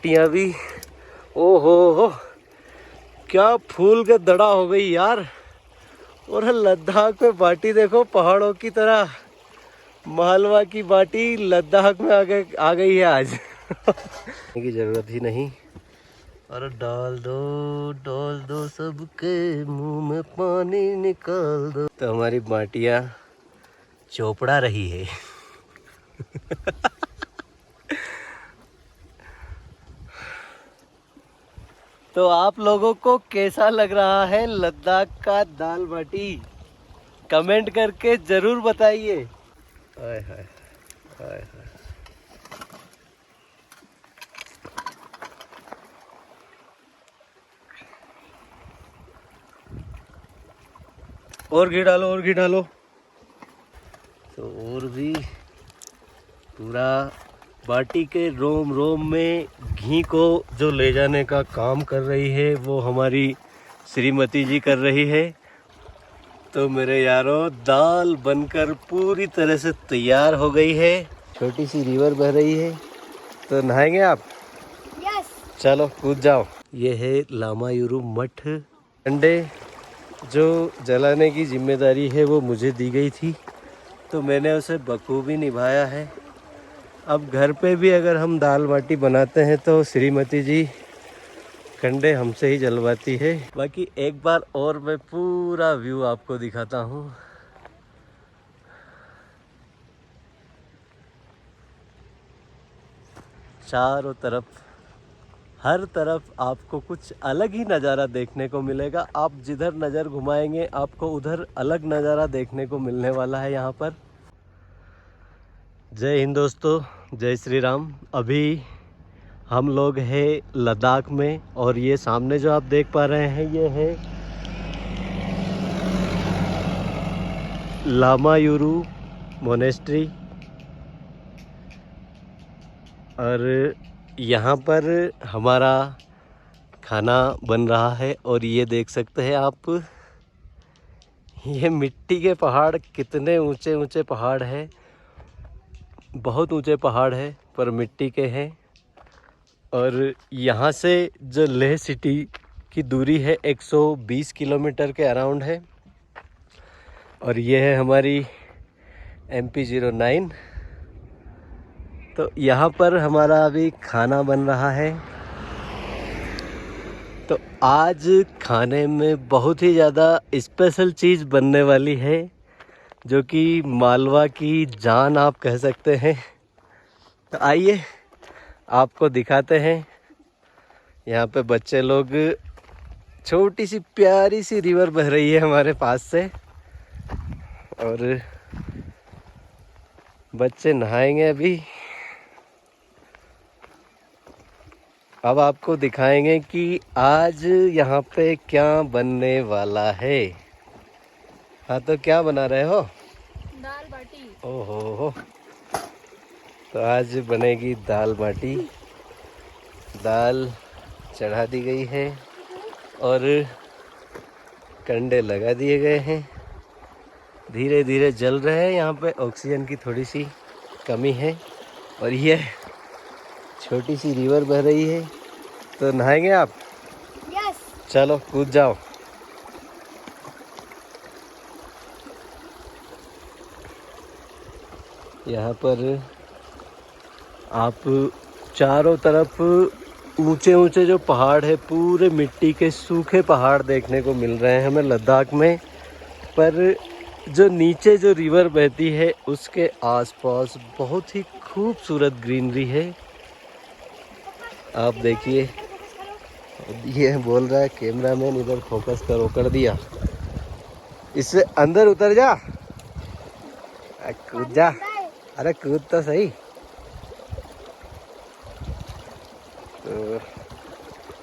टिया भी हो क्या फूल का दड़ा हो गई यार। और लद्दाख में बाटी देखो पहाड़ों की तरह, मालवा की बाटी लद्दाख में आ गई है आज। की जरूरत ही नहीं। और डाल दो सबके मुंह में पानी निकाल दो। तो हमारी बाटियाँ चोपड़ा रही है। तो आप लोगों को कैसा लग रहा है लद्दाख का दाल बाटी, कमेंट करके जरूर बताइए। हाय हाय हाय हाय। और घी डालो। तो और भी पूरा बाटी के रोम रोम में घी को जो ले जाने का काम कर रही है वो हमारी श्रीमती जी कर रही है। तो मेरे यारों दाल बनकर पूरी तरह से तैयार हो गई है। छोटी सी रिवर बह रही है। तो नहाएंगे आप? यस। चलो कूद जाओ। ये है लामायुरु मठ। अंडे जो जलाने की जिम्मेदारी है वो मुझे दी गई थी, तो मैंने उसे बखूबी निभाया है। अब घर पे भी अगर हम दाल बाटी बनाते हैं तो श्रीमती जी कंडे हमसे ही जलवाती है। बाकी एक बार और मैं पूरा व्यू आपको दिखाता हूँ। चारों तरफ, हर तरफ आपको कुछ अलग ही नज़ारा देखने को मिलेगा। आप जिधर नज़र घुमाएंगे आपको उधर अलग नज़ारा देखने को मिलने वाला है यहाँ पर। जय हिंद दोस्तों, जय श्री राम। अभी हम लोग हैं लद्दाख में और ये सामने जो आप देख पा रहे हैं ये है लामायुरु मोनेस्ट्री। और यहाँ पर हमारा खाना बन रहा है और ये देख सकते हैं आप, ये मिट्टी के पहाड़, कितने ऊंचे ऊंचे पहाड़ हैं। बहुत ऊंचे पहाड़ है पर मिट्टी के हैं। और यहाँ से जो लेह सिटी की दूरी है 120 किलोमीटर के अराउंड है। और ये है हमारी MP09। तो यहाँ पर हमारा अभी खाना बन रहा है। तो आज खाने में बहुत ही ज़्यादा स्पेशल चीज़ बनने वाली है, जो कि मालवा की जान आप कह सकते हैं। तो आइए आपको दिखाते हैं। यहाँ पे बच्चे लोग, छोटी सी प्यारी सी रिवर बह रही है हमारे पास से और बच्चे नहाएंगे अभी। अब आपको दिखाएंगे कि आज यहाँ पे क्या बनने वाला है। हाँ, तो क्या बना रहे हो? दाल बाटी। ओहो, तो आज बनेगी दाल बाटी। दाल चढ़ा दी गई है और कंडे लगा दिए गए हैं। धीरे धीरे जल रहे हैं। यहाँ पे ऑक्सीजन की थोड़ी सी कमी है और ये छोटी सी रिवर बह रही है। तो नहाएंगे आप? यस। चलो कूद जाओ। यहाँ पर आप चारों तरफ ऊंचे ऊंचे जो पहाड़ है, पूरे मिट्टी के सूखे पहाड़ देखने को मिल रहे हैं हमें लद्दाख में। पर जो नीचे जो रिवर बहती है उसके आसपास बहुत ही खूबसूरत ग्रीनरी है। आप देखिए, ये बोल रहा है कैमरामैन इधर फोकस करो, कर दिया। इससे अंदर उतर जा, कूद जा। अरे कूद तो सही। तो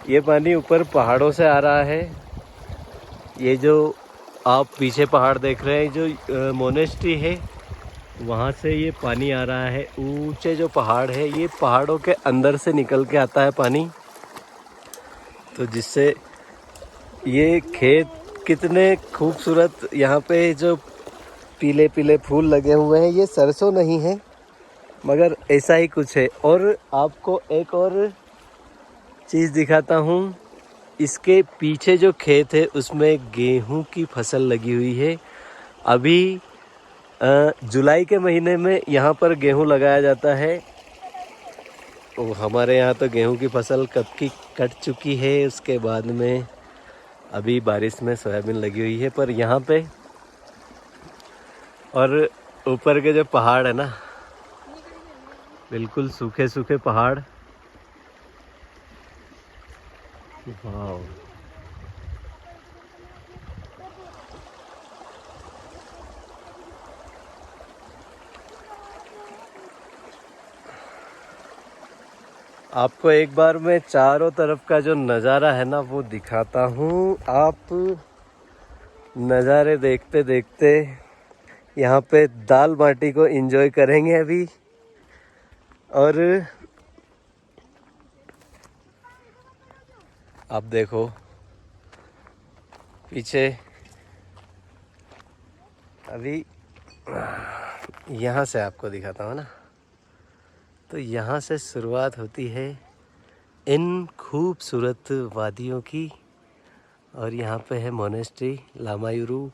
ये पानी ऊपर पहाड़ों से आ रहा है। ये जो आप पीछे पहाड़ देख रहे हैं, जो मोनेस्ट्री है, वहाँ से ये पानी आ रहा है। ऊंचे जो पहाड़ है, ये पहाड़ों के अंदर से निकल के आता है पानी। तो जिससे ये खेत कितने खूबसूरत, यहाँ पे जो पीले पीले फूल लगे हुए हैं, ये सरसों नहीं है मगर ऐसा ही कुछ है। और आपको एक और चीज़ दिखाता हूँ। इसके पीछे जो खेत है उसमें गेहूं की फसल लगी हुई है। अभी जुलाई के महीने में यहाँ पर गेहूं लगाया जाता है। तो हमारे यहाँ तो गेहूं की फसल कब की कट चुकी है। उसके बाद में अभी बारिश में सोयाबीन लगी हुई है। पर यहाँ पे और ऊपर के जो पहाड़ है ना, बिल्कुल सूखे सूखे पहाड़। वाह, आपको एक बार मैं चारों तरफ का जो नज़ारा है ना वो दिखाता हूँ। आप नज़ारे देखते देखते यहाँ पे दाल बाटी को एंजॉय करेंगे अभी। और आप देखो पीछे, अभी यहाँ से आपको दिखाता हूँ ना। तो यहाँ से शुरुआत होती है इन खूबसूरत वादियों की। और यहाँ पे है मोनेस्ट्री लामायुरु।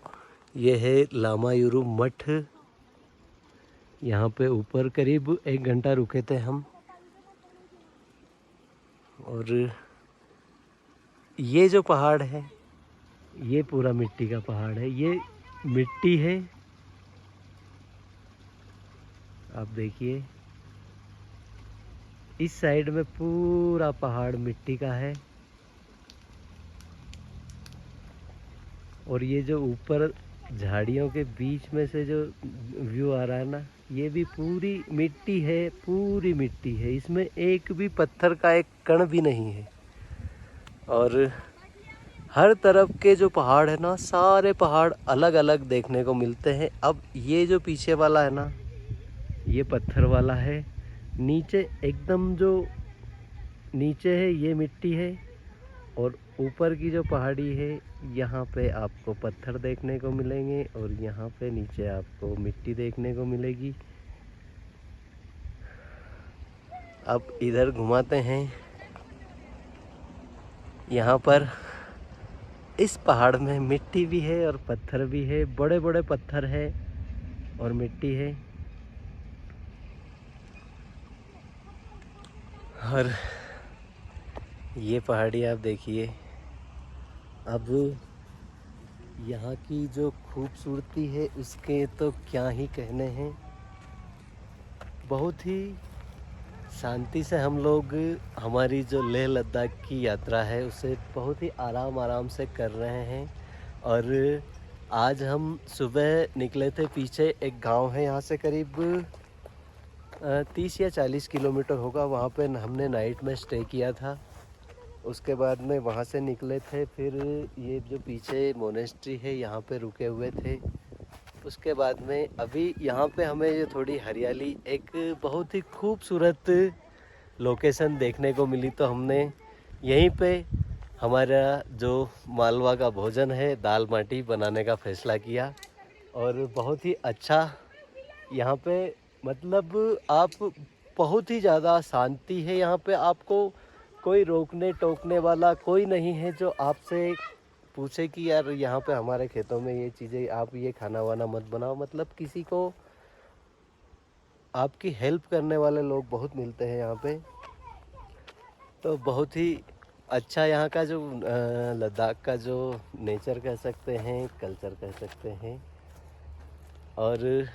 ये है लामायुरु मठ। यहाँ पे ऊपर करीब 1 घंटा रुके थे हम। और ये जो पहाड़ है ये पूरा मिट्टी का पहाड़ है। ये मिट्टी है, आप देखिए इस साइड में पूरा पहाड़ मिट्टी का है। और ये जो ऊपर झाड़ियों के बीच में से जो व्यू आ रहा है ना, ये भी पूरी मिट्टी है, पूरी मिट्टी है। इसमें एक भी पत्थर का एक कण भी नहीं है। और हर तरफ के जो पहाड़ है ना, सारे पहाड़ अलग अलग देखने को मिलते हैं। अब ये जो पीछे वाला है ना, ये पत्थर वाला है। नीचे एकदम जो नीचे है ये मिट्टी है। और ऊपर की जो पहाड़ी है यहाँ पे आपको पत्थर देखने को मिलेंगे। और यहाँ पे नीचे आपको मिट्टी देखने को मिलेगी। अब इधर घुमाते हैं। यहाँ पर इस पहाड़ में मिट्टी भी है और पत्थर भी है। बड़े बड़े पत्थर है और मिट्टी है। और ये पहाड़ी आप देखिए। अब यहाँ की जो खूबसूरती है उसके तो क्या ही कहने हैं। बहुत ही शांति से हम लोग हमारी जो लेह लद्दाख की यात्रा है उसे बहुत ही आराम से कर रहे हैं। और आज हम सुबह निकले थे। पीछे एक गांव है, यहाँ से करीब 30 या 40 किलोमीटर होगा। वहाँ पे हमने नाइट में स्टे किया था। उसके बाद में वहाँ से निकले थे। फिर ये जो पीछे मोनेस्ट्री है यहाँ पे रुके हुए थे। उसके बाद में अभी यहाँ पे हमें ये थोड़ी हरियाली, एक बहुत ही खूबसूरत लोकेशन देखने को मिली। तो हमने यहीं पे हमारा जो मालवा का भोजन है, दाल बाटी बनाने का फैसला किया। और बहुत ही अच्छा यहाँ पे, मतलब आप बहुत ही ज़्यादा शांति है यहाँ पे। आपको कोई रोकने टोकने वाला कोई नहीं है जो आपसे पूछे कि यार यहाँ पे हमारे खेतों में ये चीज़ें, आप ये खाना वाना मत बनाओ। मतलब किसी को आपकी हेल्प करने वाले लोग बहुत मिलते हैं यहाँ पे। तो बहुत ही अच्छा यहाँ का जो लद्दाख का जो नेचर कह सकते हैं, कल्चर कह सकते हैं। और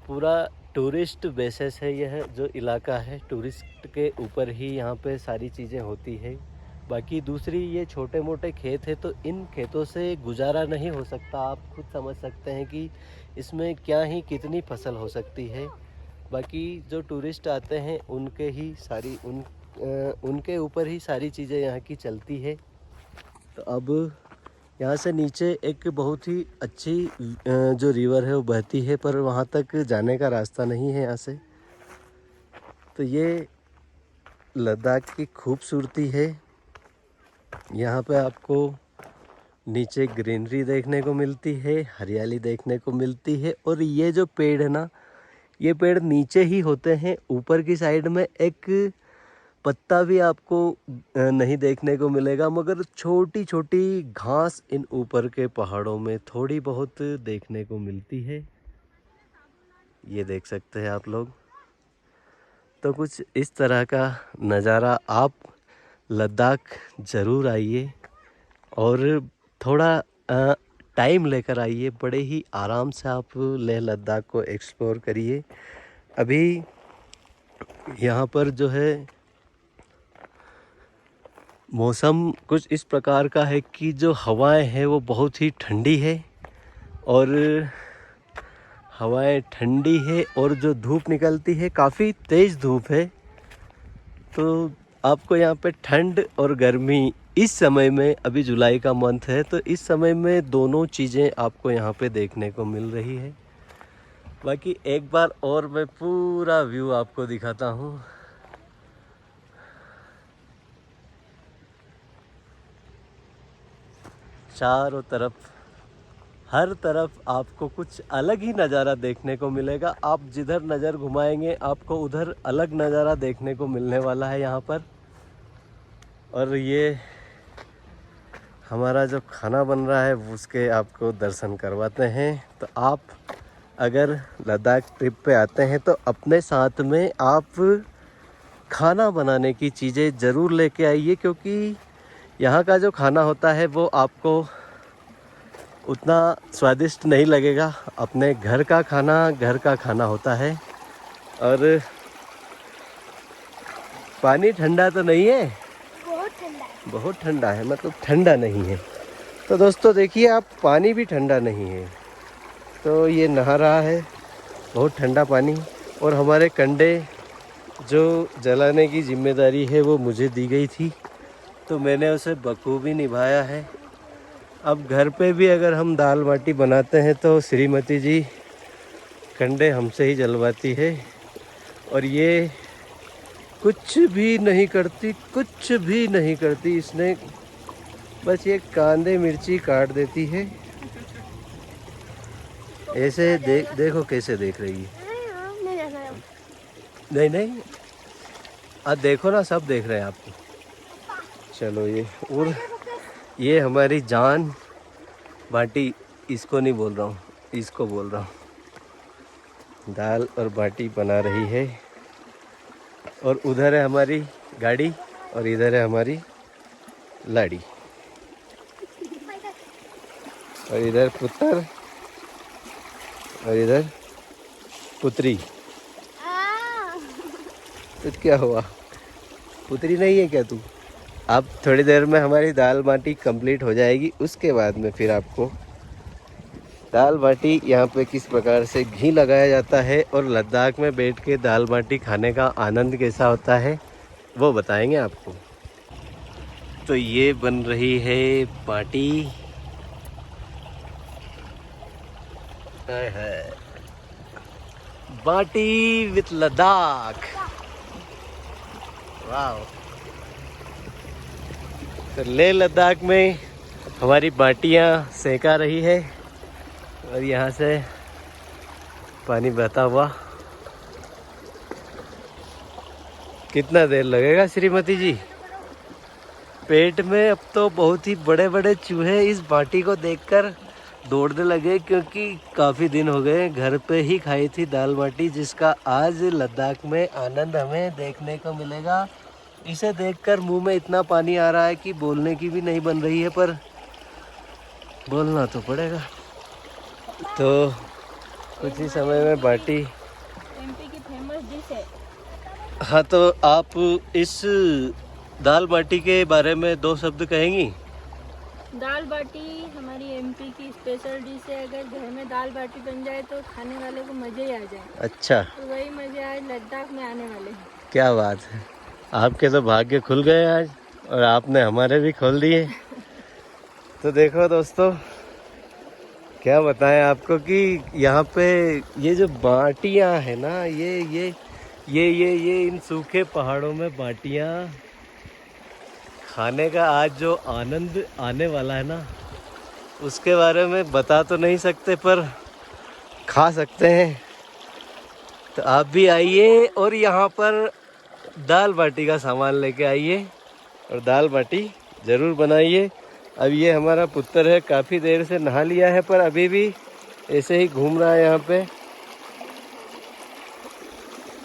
पूरा टूरिस्ट बेसिस है यह जो इलाका है। टूरिस्ट के ऊपर ही यहाँ पे सारी चीज़ें होती है। बाकी दूसरी ये छोटे मोटे खेत है, तो इन खेतों से गुजारा नहीं हो सकता। आप खुद समझ सकते हैं कि इसमें क्या ही कितनी फसल हो सकती है। बाकी जो टूरिस्ट आते हैं उनके ही सारी उनके ऊपर ही सारी चीज़ें यहाँ की चलती है। तो अब यहाँ से नीचे एक बहुत ही अच्छी जो रिवर है वो बहती है, पर वहाँ तक जाने का रास्ता नहीं है यहाँ से। तो ये लद्दाख की खूबसूरती है। यहाँ पे आपको नीचे ग्रीनरी देखने को मिलती है, हरियाली देखने को मिलती है। और ये जो पेड़ है ना, ये पेड़ नीचे ही होते हैं। ऊपर की साइड में एक पत्ता भी आपको नहीं देखने को मिलेगा, मगर छोटी छोटी घास इन ऊपर के पहाड़ों में थोड़ी बहुत देखने को मिलती है। ये देख सकते हैं आप लोग। तो कुछ इस तरह का नज़ारा, आप लद्दाख ज़रूर आइए और थोड़ा टाइम लेकर आइए, बड़े ही आराम से आप लेह लद्दाख को एक्सप्लोर करिए। अभी यहाँ पर जो है मौसम कुछ इस प्रकार का है कि जो हवाएं हैं वो बहुत ही ठंडी है, और हवाएं ठंडी है और जो धूप निकलती है काफ़ी तेज़ धूप है। तो आपको यहाँ पे ठंड और गर्मी इस समय में, अभी जुलाई का मंथ है तो इस समय में दोनों चीज़ें आपको यहाँ पे देखने को मिल रही है। बाकी एक बार और मैं पूरा व्यू आपको दिखाता हूँ। चारों तरफ, हर तरफ आपको कुछ अलग ही नज़ारा देखने को मिलेगा। आप जिधर नज़र घुमाएंगे आपको उधर अलग नज़ारा देखने को मिलने वाला है यहाँ पर। और ये हमारा जो खाना बन रहा है उसके आपको दर्शन करवाते हैं। तो आप अगर लद्दाख ट्रिप पे आते हैं तो अपने साथ में आप खाना बनाने की चीज़ें ज़रूर लेके आइए, क्योंकि यहाँ का जो खाना होता है वो आपको उतना स्वादिष्ट नहीं लगेगा। अपने घर का खाना होता है। और पानी ठंडा तो नहीं है, बहुत ठंडा है। बहुत ठंडा है, मतलब ठंडा नहीं है। तो दोस्तों देखिए, आप पानी भी ठंडा नहीं है। तो ये नहा रहा है, बहुत ठंडा पानी। और हमारे कंडे जो जलाने की जिम्मेदारी है वो मुझे दी गई थी, तो मैंने उसे बखूबी निभाया है। अब घर पे भी अगर हम दाल बाटी बनाते हैं तो श्रीमती जी कंडे हमसे ही जलवाती है। और ये कुछ भी नहीं करती, कुछ भी नहीं करती। इसने बस ये कांदे मिर्ची काट देती है। ऐसे देखो कैसे देख रही है। नहीं नहीं, अब देखो ना, सब देख रहे हैं आपको। चलो ये, और ये हमारी जान बाटी, इसको नहीं बोल रहा हूँ, इसको बोल रहा हूँ। दाल और बाटी बना रही है। और उधर है हमारी गाड़ी और इधर है हमारी लाड़ी, और इधर पुत्र और इधर पुत्री। तो क्या हुआ, पुत्री नहीं है क्या तू? अब थोड़ी देर में हमारी दाल बाटी कंप्लीट हो जाएगी, उसके बाद में फिर आपको दाल बाटी यहाँ पे किस प्रकार से घी लगाया जाता है और लद्दाख में बैठ के दाल बाटी खाने का आनंद कैसा होता है वो बताएंगे आपको। तो ये बन रही है बाटी। बाटी विथ लद्दाख, वाह। तो लेह लद्दाख में हमारी बाटियाँ सेका रही है और यहाँ से पानी बहता हुआ। कितना देर लगेगा श्रीमती जी? पेट में अब तो बहुत ही बड़े बड़े चूहे इस बाटी को देखकर दौड़ने लगे, क्योंकि काफ़ी दिन हो गए घर पे ही खाई थी दाल बाटी, जिसका आज लद्दाख में आनंद हमें देखने को मिलेगा। इसे देखकर मुंह में इतना पानी आ रहा है कि बोलने की भी नहीं बन रही है, पर बोलना तो पड़ेगा। तो कुछ ही समय में बाटी एमपी की फेमस डिश है। हाँ, तो आप इस दाल बाटी के बारे में 2 शब्द कहेंगी? दाल बाटी हमारी एमपी की स्पेशल डिश है। अगर घर में दाल बाटी बन जाए तो खाने वाले को मज़े ही आ जाए। अच्छा, तो वही मज़े आज लद्दाख में आने वाले हैं। क्या बात है, आपके तो भाग्य खुल गए आज, और आपने हमारे भी खोल दिए। तो देखो दोस्तों, क्या बताएं आपको कि यहाँ पे ये जो बाटियाँ है ना, ये इन सूखे पहाड़ों में बाटियाँ खाने का आज जो आनंद आने वाला है ना, उसके बारे में बता तो नहीं सकते, पर खा सकते हैं। तो आप भी आइए और यहाँ पर दाल बाटी का सामान लेके आइए और दाल बाटी ज़रूर बनाइए। अब ये हमारा पुत्र है, काफ़ी देर से नहा लिया है पर अभी भी ऐसे ही घूम रहा है यहाँ पे।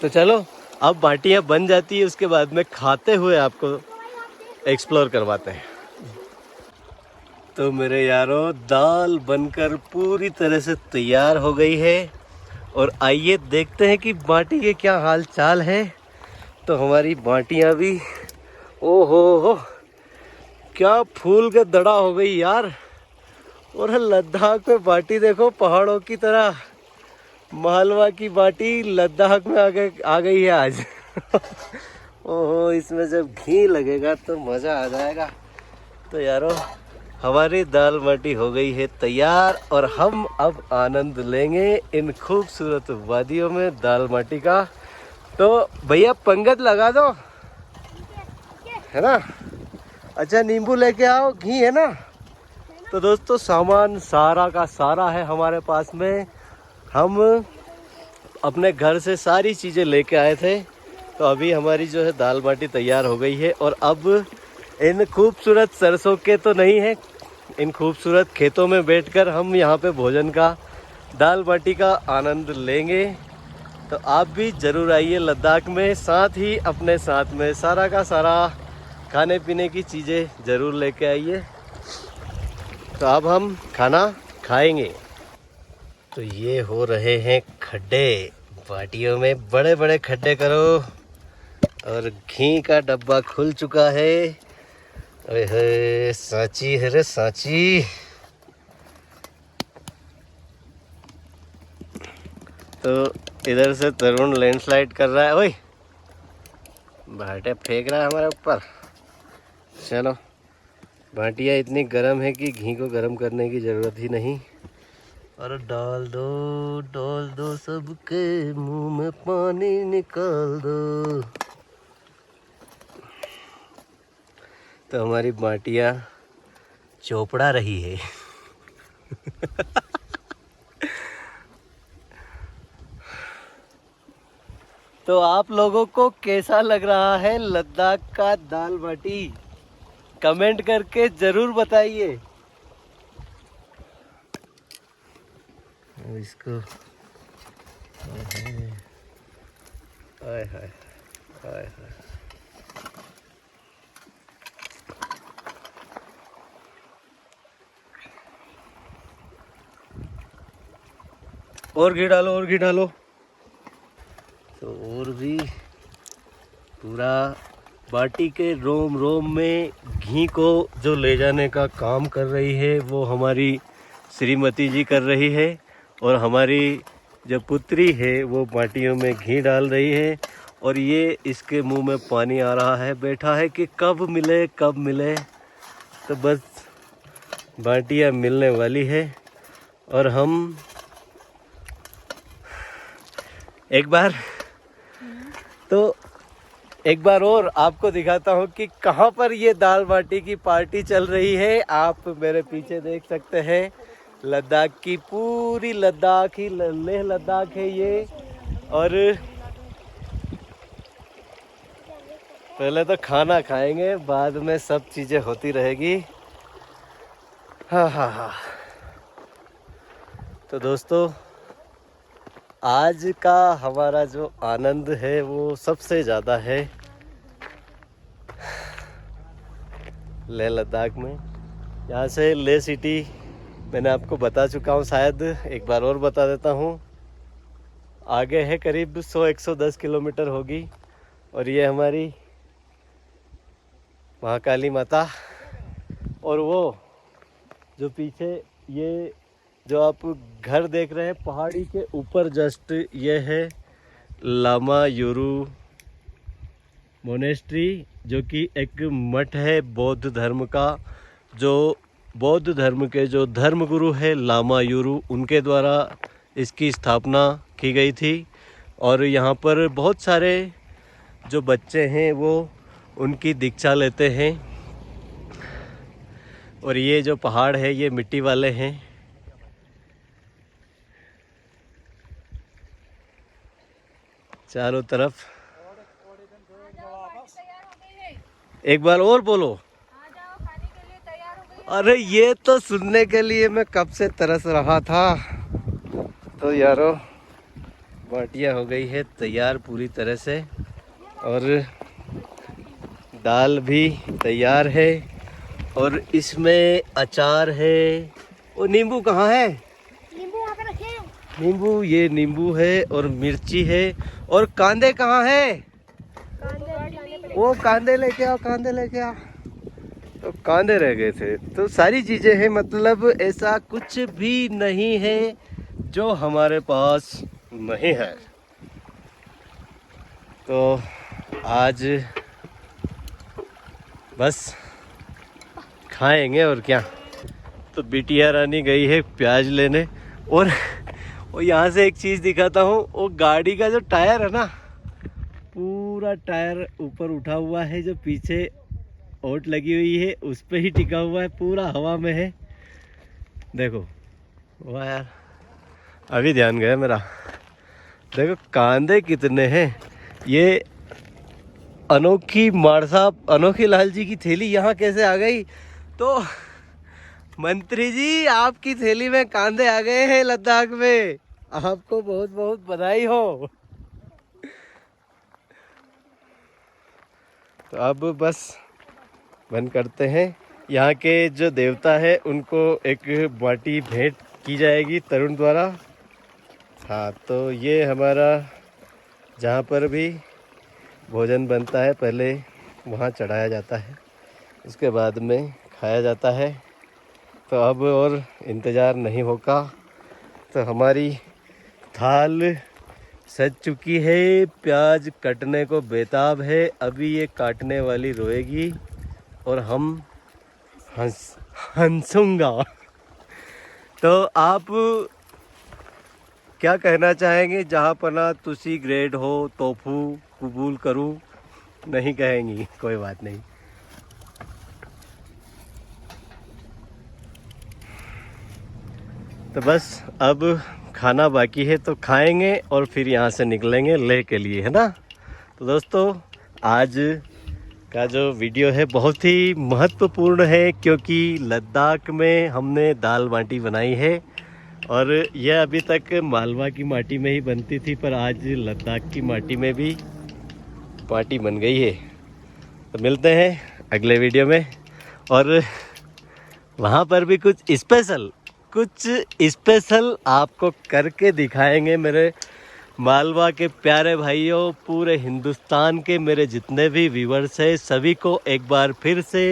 तो चलो अब बाटियाँ बन जाती है, उसके बाद में खाते हुए आपको एक्सप्लोर करवाते हैं। तो मेरे यारों, दाल बनकर पूरी तरह से तैयार हो गई है और आइए देखते हैं कि बाटी के क्या हाल चाल है। तो हमारी बाटियाँ भी हो क्या फूल के दड़ा हो गई यार। और लद्दाख में बाटी देखो, पहाड़ों की तरह मालवा की बाटी लद्दाख में आ गई है आज। ओहो, इसमें जब घी लगेगा तो मज़ा आ जाएगा। तो यारों, हमारी दाल बाटी हो गई है तैयार और हम अब आनंद लेंगे इन खूबसूरत वादियों में दाल बाटी का। तो भैया पंगत लगा दो, है ना। अच्छा, नींबू लेके आओ, घी है ना। तो दोस्तों, सामान सारा का सारा है हमारे पास में। हम अपने घर से सारी चीज़ें लेके आए थे। तो अभी हमारी जो है दाल बाटी तैयार हो गई है और अब इन खूबसूरत सरसों के तो नहीं है, इन खूबसूरत खेतों में बैठकर हम यहाँ पे भोजन का, दाल बाटी का आनंद लेंगे। तो आप भी ज़रूर आइए लद्दाख में, साथ ही अपने साथ में सारा का सारा खाने पीने की चीज़ें ज़रूर लेके आइए। तो अब हम खाना खाएंगे। तो ये हो रहे हैं खड्डे, बाटियों में बड़े बड़े खड्डे करो। और घी का डब्बा खुल चुका है। अरे सांची है रे सांची। तो इधर से तरुण लैंडस्लाइड कर रहा है। ओए, भाटे फेंक रहा है हमारे ऊपर। चलो, बाटियाँ इतनी गर्म है कि घी को गर्म करने की ज़रूरत ही नहीं। और डाल दो सबके मुंह में पानी निकाल दो। तो हमारी बाटियाँ चोपड़ा रही है। तो आप लोगों को कैसा लग रहा है लद्दाख का दाल बाटी, कमेंट करके ज़रूर बताइए। इसको हाय हाय हाय हाय। और घी डालो, और घी डालो। तो और भी पूरा बाटी के रोम रोम में घी को जो ले जाने का काम कर रही है वो हमारी श्रीमती जी कर रही है। और हमारी जो पुत्री है वो बाटियों में घी डाल रही है। और ये इसके मुंह में पानी आ रहा है, बैठा है कि कब मिले कब मिले। तो बस बाटियाँ मिलने वाली है। और हम एक बार और आपको दिखाता हूँ कि कहाँ पर ये दाल बाटी की पार्टी चल रही है। आप मेरे पीछे देख सकते हैं, लद्दाख की पूरी लद्दाख ही लेह लद्दाख है ये। और पहले तो खाना खाएंगे, बाद में सब चीज़ें होती रहेगी। हाँ हाँ हाँ। तो दोस्तों, आज का हमारा जो आनंद है वो सबसे ज़्यादा है लेह लद्दाख में। यहाँ से लेह सिटी मैंने आपको बता चुका हूँ, शायद एक बार और बता देता हूँ। आगे है करीब 100-110 किलोमीटर होगी। और ये हमारी महाकाली माता। और वो जो पीछे ये जो आप घर देख रहे हैं पहाड़ी के ऊपर, जस्ट ये है लामा युरु मोनेस्ट्री, जो कि एक मठ है बौद्ध धर्म का। जो बौद्ध धर्म के जो धर्मगुरु है लामा युरु, उनके द्वारा इसकी स्थापना की गई थी। और यहाँ पर बहुत सारे जो बच्चे हैं वो उनकी दीक्षा लेते हैं। और ये जो पहाड़ है ये मिट्टी वाले हैं। चारों तरफ एक बार और बोलो। आ जाओ, खाने के लिए तैयार हो गई। अरे ये तो सुनने के लिए मैं कब से तरस रहा था। तो यारो बाटियाँ हो गई है तैयार पूरी तरह से, और दाल भी तैयार है, और इसमें अचार है। वो नींबू कहाँ है? नींबू वहाँ पे रखे हैं। नींबू, ये नींबू है, और मिर्ची है, और कांदे कहाँ है? वो कांदे लेके आओ, कांदे लेके आओ। तो कांदे रह गए थे, तो सारी चीजें हैं, मतलब ऐसा कुछ भी नहीं है जो हमारे पास नहीं है। तो आज बस खाएंगे और क्या। तो बिटिया रानी गई है प्याज लेने, और यहाँ से एक चीज़ दिखाता हूँ, वो गाड़ी का जो टायर है ना, पूरा टायर ऊपर उठा हुआ है, जो पीछे ओट लगी हुई है उस पे ही टिका हुआ है, पूरा हवा में है। देखो वाह यार, अभी ध्यान गया मेरा। देखो कांदे कितने हैं। ये अनोखी माड़ साहब, अनोखी लाल जी की थैली यहाँ कैसे आ गई? तो मंत्री जी, आपकी थैली में कांदे आ गए हैं लद्दाख में, आपको बहुत बहुत बधाई हो। तो अब बस बंद करते हैं। यहाँ के जो देवता है उनको एक बाटी भेंट की जाएगी तरुण द्वारा। हाँ, तो ये हमारा जहाँ पर भी भोजन बनता है पहले वहाँ चढ़ाया जाता है, उसके बाद में खाया जाता है। तो अब और इंतज़ार नहीं होगा, तो हमारी थाल सज चुकी है, प्याज कटने को बेताब है। अभी ये काटने वाली रोएगी और हम हंसूंगा। तो आप क्या कहना चाहेंगे? जहाँ पना तुसी ग्रेड हो, तोफू कबूल करूँ? नहीं कहेंगी, कोई बात नहीं। तो बस अब खाना बाकी है, तो खाएंगे और फिर यहाँ से निकलेंगे लेह के लिए, है ना। तो दोस्तों आज का जो वीडियो है बहुत ही महत्वपूर्ण है, क्योंकि लद्दाख में हमने दाल बाटी बनाई है, और यह अभी तक मालवा की माटी में ही बनती थी, पर आज लद्दाख की माटी में भी बाटी बन गई है। तो मिलते हैं अगले वीडियो में, और वहाँ पर भी कुछ स्पेशल आपको करके दिखाएंगे मेरे मालवा के प्यारे भाइयों। पूरे हिंदुस्तान के मेरे जितने भी व्यूअर्स हैं सभी को एक बार फिर से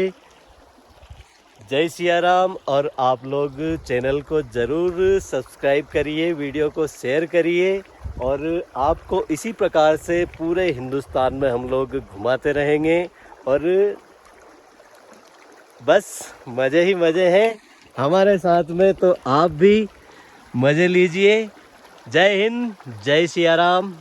जय सिया राम। और आप लोग चैनल को ज़रूर सब्सक्राइब करिए, वीडियो को शेयर करिए, और आपको इसी प्रकार से पूरे हिंदुस्तान में हम लोग घुमाते रहेंगे, और बस मज़े ही मज़े हैं हमारे साथ में। तो आप भी मज़े लीजिए। जय हिंद, जय सिया राम।